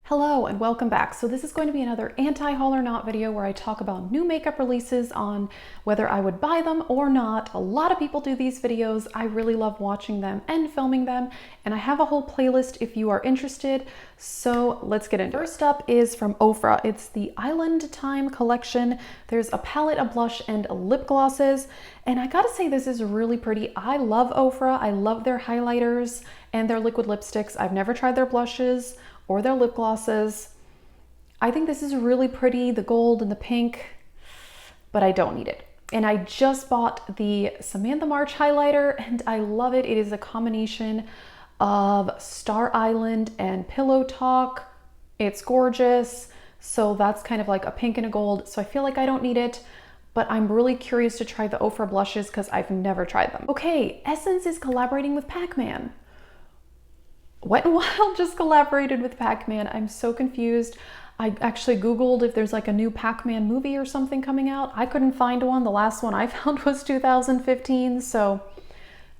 Hello and welcome back. So this is going to be another anti-haul or not video where I talk about new makeup releases on whether I would buy them or not. A lot of people do these videos. I really love watching them and filming them, and I have a whole playlist if you are interested. So let's get into it. First up is from Oprah. It's the Island Time collection. There's a palette, a blush, and lip glosses. And I gotta say, this is really pretty. I love Oprah. I love their highlighters and their liquid lipsticks. I've never tried their blushes or their lip glosses. I think this is really pretty, the gold and the pink, but I don't need it. And I just bought the Samantha March highlighter and I love it. It is a combination of Star Island and Pillow Talk. It's gorgeous. So that's kind of like a pink and a gold. So I feel like I don't need it, but I'm really curious to try the Oprah blushes because I've never tried them. Okay, Essence is collaborating with Pac-Man. Wet n Wild just collaborated with Pac-Man. I'm so confused. I actually Googled if there's like a new Pac-Man movie or something coming out. I couldn't find one. The last one I found was 2015. So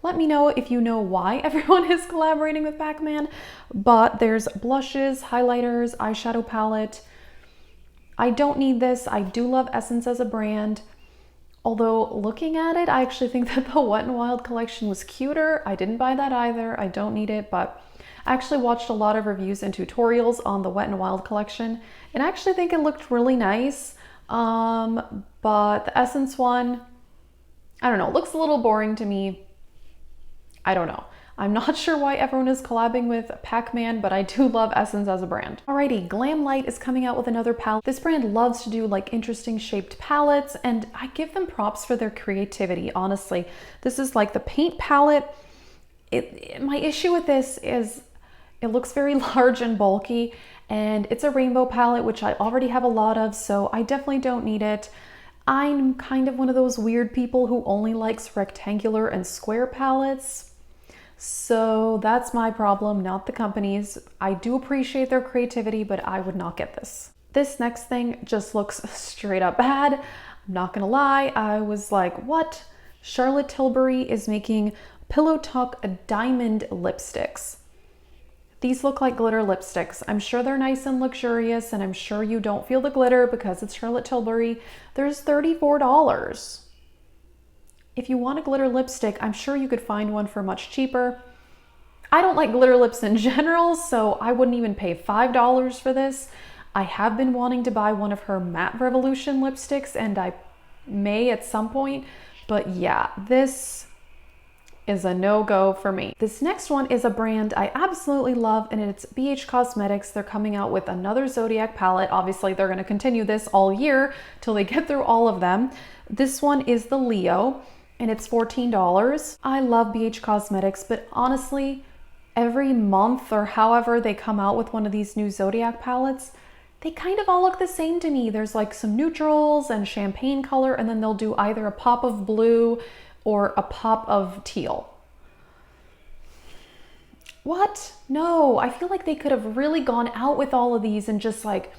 let me know if you know why everyone is collaborating with Pac-Man. But there's blushes, highlighters, eyeshadow palette. I don't need this. I do love Essence as a brand. Although looking at it, I actually think that the Wet n Wild collection was cuter. I didn't buy that either. I don't need it, but I actually watched a lot of reviews and tutorials on the Wet n Wild collection, and I actually think it looked really nice. But the Essence one, I don't know, looks a little boring to me. I don't know. I'm not sure why everyone is collabing with Pac-Man, but I do love Essence as a brand. Alrighty, Glamlite is coming out with another palette. This brand loves to do like interesting shaped palettes, and I give them props for their creativity, honestly. This is like the paint palette. My issue with this is it looks very large and bulky, and it's a rainbow palette, which I already have a lot of, so I definitely don't need it. I'm kind of one of those weird people who only likes rectangular and square palettes. So that's my problem, not the company's. I do appreciate their creativity, but I would not get this. This next thing just looks straight up bad. I'm not gonna lie, I was like, what? Charlotte Tilbury is making Pillow Talk diamond lipsticks. These look like glitter lipsticks. I'm sure they're nice and luxurious, and I'm sure you don't feel the glitter because it's Charlotte Tilbury. There's $34. If you want a glitter lipstick, I'm sure you could find one for much cheaper. I don't like glitter lips in general, so I wouldn't even pay $5 for this. I have been wanting to buy one of her Matte Revolution lipsticks, and I may at some point, but yeah, this is a no-go for me. This next one is a brand I absolutely love, and it's BH Cosmetics. They're coming out with another Zodiac palette. Obviously, they're gonna continue this all year till they get through all of them. This one is the Leo, and it's $14. I love BH Cosmetics, but honestly, every month or however they come out with one of these new Zodiac palettes, they kind of all look the same to me. There's like some neutrals and champagne color, and then they'll do either a pop of blue or a pop of teal. What? No, I feel like they could have really gone out with all of these and just like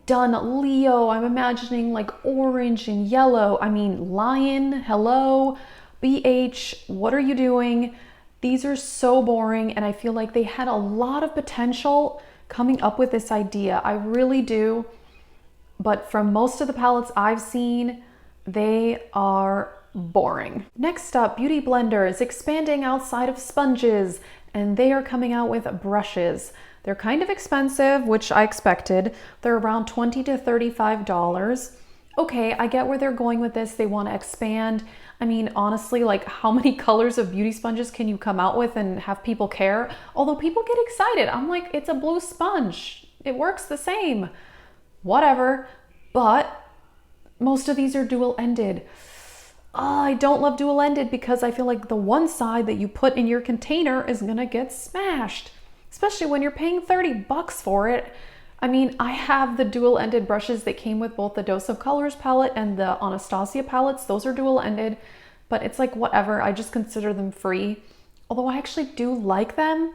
done Leo. I'm imagining like orange and yellow. I mean, Lion, hello, BH, what are you doing? These are so boring, and I feel like they had a lot of potential coming up with this idea. I really do. But from most of the palettes I've seen, they are boring. Next up, Beauty Blender is expanding outside of sponges, and they are coming out with brushes. They're kind of expensive, which I expected. They're around $20 to $35. Okay, I get where they're going with this. They want to expand. I mean, honestly, like how many colors of beauty sponges can you come out with and have people care? Although people get excited. I'm like, it's a blue sponge. It works the same. Whatever. But most of these are dual-ended. I don't love dual-ended because I feel like the one side that you put in your container is gonna get smashed, especially when you're paying $30 for it. I mean, I have the dual-ended brushes that came with both the Dose of Colors palette and the Anastasia palettes. Those are dual-ended, but it's like whatever. I just consider them free. Although I actually do like them,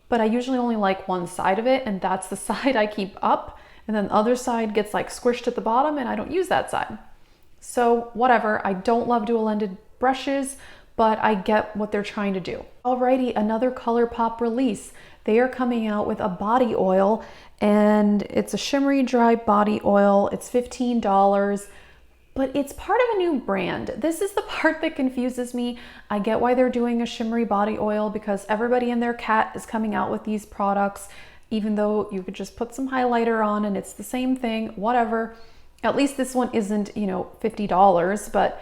but I usually only like one side of it, and that's the side I keep up. And then the other side gets like squished at the bottom, and I don't use that side. So whatever, I don't love dual-ended brushes, but I get what they're trying to do. Alrighty, another ColourPop release. They are coming out with a body oil, and it's a shimmery dry body oil. It's $15, but it's part of a new brand. This is the part that confuses me. I get why they're doing a shimmery body oil because everybody and their cat is coming out with these products, even though you could just put some highlighter on and it's the same thing, whatever. At least this one isn't, you know, $50, but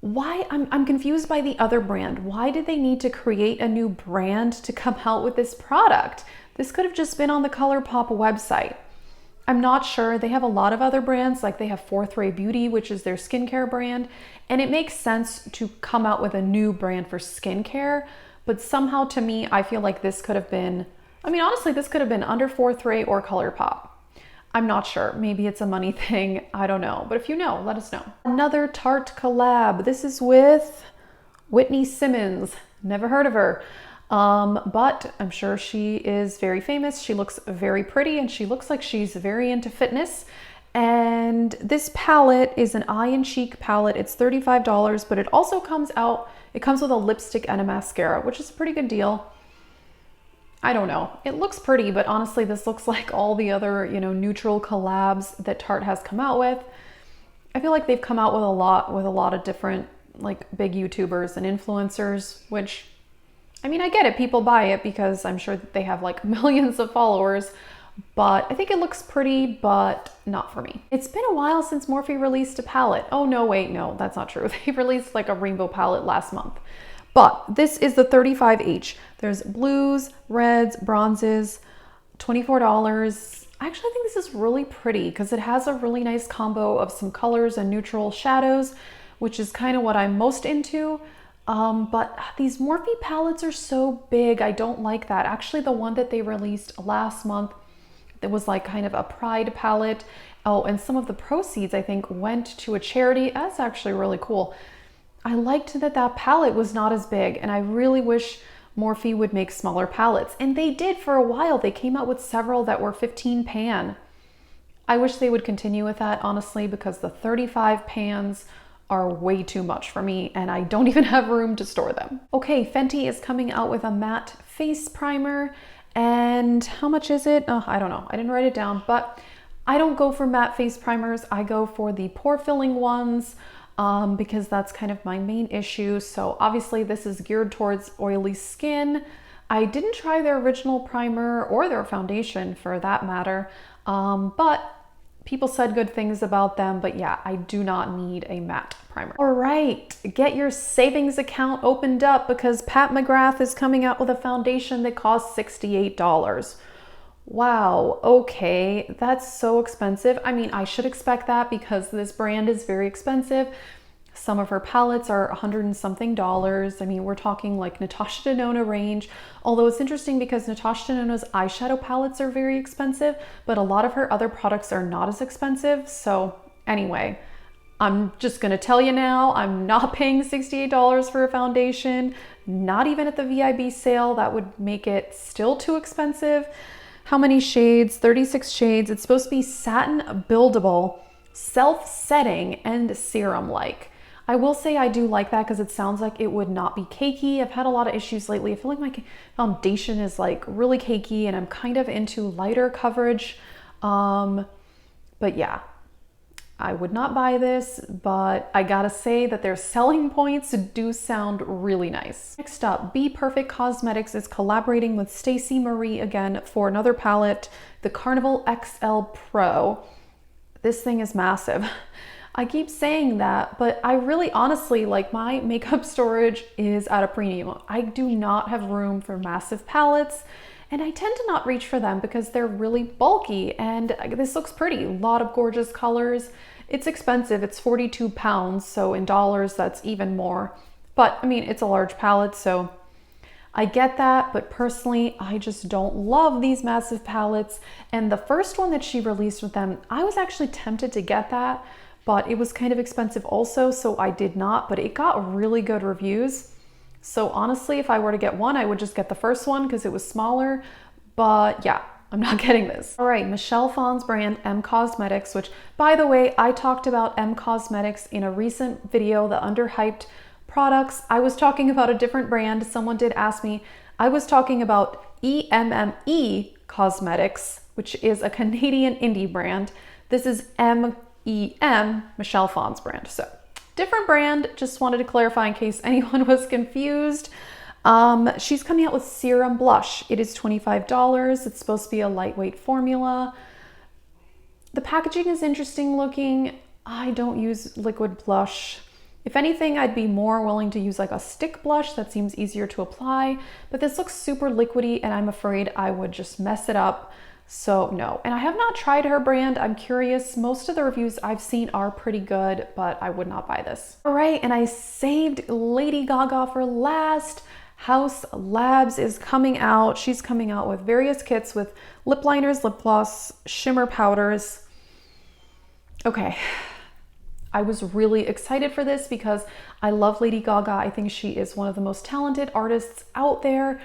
why? I'm confused by the other brand. Why did they need to create a new brand to come out with this product? This could have just been on the ColourPop website. I'm not sure. They have a lot of other brands, like they have Fourth Ray Beauty, which is their skincare brand, and it makes sense to come out with a new brand for skincare, but somehow to me, I feel like this could have been, I mean, honestly, this could have been under Fourth Ray or ColourPop. I'm not sure. Maybe it's a money thing. I don't know. But if you know, let us know. Another Tarte collab. This is with Whitney Simmons. Never heard of her. But I'm sure she is very famous. She looks very pretty and she looks like she's very into fitness. And this palette is an Eye and Cheek palette. It's $35, but it also comes with a lipstick and a mascara, which is a pretty good deal. I don't know. It looks pretty, but honestly, this looks like all the other, you know, neutral collabs that Tarte has come out with. I feel like they've come out with a lot of different, like, big YouTubers and influencers, which, I mean, I get it. People buy it because I'm sure that they have like millions of followers, but I think it looks pretty, but not for me. It's been a while since Morphe released a palette. Oh, no, wait, no, that's not true. They released like a rainbow palette last month. But this is the 35H. There's blues, reds, bronzes, $24. I actually think this is really pretty because it has a really nice combo of some colors and neutral shadows, which is kind of what I'm most into. But these Morphe palettes are so big. I don't like that. Actually, the one that they released last month, that was like kind of a pride palette. Oh, and some of the proceeds, I think, went to a charity. That's actually really cool. I liked that palette was not as big, and I really wish Morphe would make smaller palettes. And they did for a while. They came out with several that were 15 pan. I wish they would continue with that, honestly, because the 35 pans are way too much for me, and I don't even have room to store them. Okay, Fenty is coming out with a matte face primer, and how much is it? Oh, I don't know. I didn't write it down, but I don't go for matte face primers. I go for the pore filling ones. Because that's kind of my main issue. So obviously this is geared towards oily skin. I didn't try their original primer or their foundation for that matter, but people said good things about them. But yeah, I do not need a matte primer. All right, get your savings account opened up because Pat McGrath is coming out with a foundation that costs $68. Wow, okay, that's so expensive. I mean, I should expect that because this brand is very expensive. Some of her palettes are $100 and something. I mean, we're talking like Natasha Denona range, although it's interesting because Natasha Denona's eyeshadow palettes are very expensive, but a lot of her other products are not as expensive. So anyway, I'm just gonna tell you now, I'm not paying $68 for a foundation, not even at the VIB sale. That would make it still too expensive. How many shades? 36 shades. It's supposed to be satin buildable, self-setting, and serum-like. I will say I do like that because it sounds like it would not be cakey. I've had a lot of issues lately. I feel like my foundation is like really cakey and I'm kind of into lighter coverage. But yeah, I would not buy this, but I gotta say that their selling points do sound really nice. Next up, Be Perfect Cosmetics is collaborating with Stacey Marie again for another palette, the Carnival XL Pro. This thing is massive. I keep saying that, but I really honestly, like, my makeup storage is at a premium. I do not have room for massive palettes, and I tend to not reach for them because they're really bulky, and this looks pretty. A lot of gorgeous colors. It's expensive. It's 42 pounds, so in dollars, that's even more. But I mean, it's a large palette, so I get that, but personally, I just don't love these massive palettes. And the first one that she released with them, I was actually tempted to get that, but it was kind of expensive also, so I did not, but it got really good reviews. So honestly, if I were to get one, I would just get the first one because it was smaller, but yeah, I'm not getting this. All right, Michelle Phan's brand, M Cosmetics, which, by the way, I talked about M Cosmetics in a recent video, the underhyped products. I was talking about a different brand. Someone did ask me. I was talking about EMME Cosmetics, which is a Canadian indie brand. This is MEM, Michelle Phan's brand. So different brand, just wanted to clarify in case anyone was confused. She's coming out with serum blush. It is $25. It's supposed to be a lightweight formula. The packaging is interesting looking. I don't use liquid blush. If anything, I'd be more willing to use like a stick blush. That seems easier to apply, but this looks super liquidy and I'm afraid I would just mess it up. So no, and I have not tried her brand. I'm curious. Most of the reviews I've seen are pretty good, but I would not buy this. All right, and I saved Lady Gaga for last. Haus Labs is coming out. She's coming out with various kits with lip liners, lip gloss, shimmer powders. Okay, I was really excited for this because I love Lady Gaga. I think she is one of the most talented artists out there.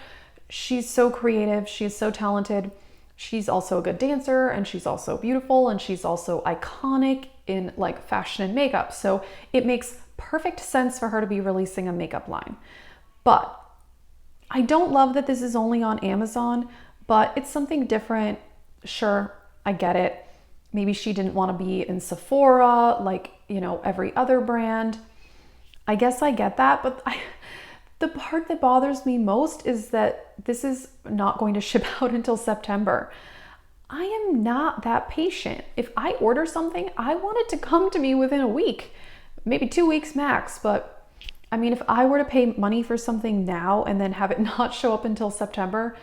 She's so creative. She is so talented. She's also a good dancer and she's also beautiful and she's also iconic in like fashion and makeup. So it makes perfect sense for her to be releasing a makeup line. But I don't love that this is only on Amazon, but it's something different. Sure, I get it. Maybe she didn't want to be in Sephora like, you know, every other brand. I guess I get that, but the part that bothers me most is that this is not going to ship out until September. I am not that patient. If I order something, I want it to come to me within a week, maybe 2 weeks max. But I mean, if I were to pay money for something now and then have it not show up until September,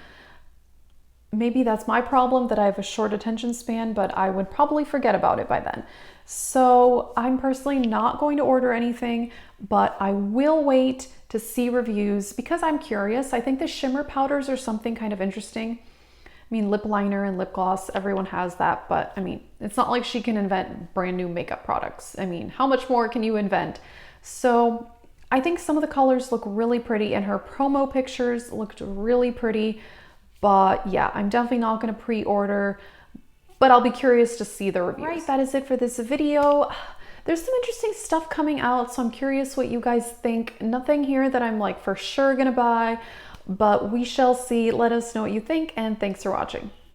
maybe that's my problem that I have a short attention span, but I would probably forget about it by then. So I'm personally not going to order anything, but I will wait to see reviews because I'm curious. I think the shimmer powders are something kind of interesting. I mean, lip liner and lip gloss, everyone has that, but I mean, it's not like she can invent brand new makeup products. I mean, how much more can you invent? So I think some of the colors look really pretty and her promo pictures looked really pretty, but yeah, I'm definitely not gonna pre-order, but I'll be curious to see the reviews. Right, that is it for this video. There's some interesting stuff coming out, so I'm curious what you guys think. Nothing here that I'm like for sure gonna buy, but we shall see. Let us know what you think, and thanks for watching.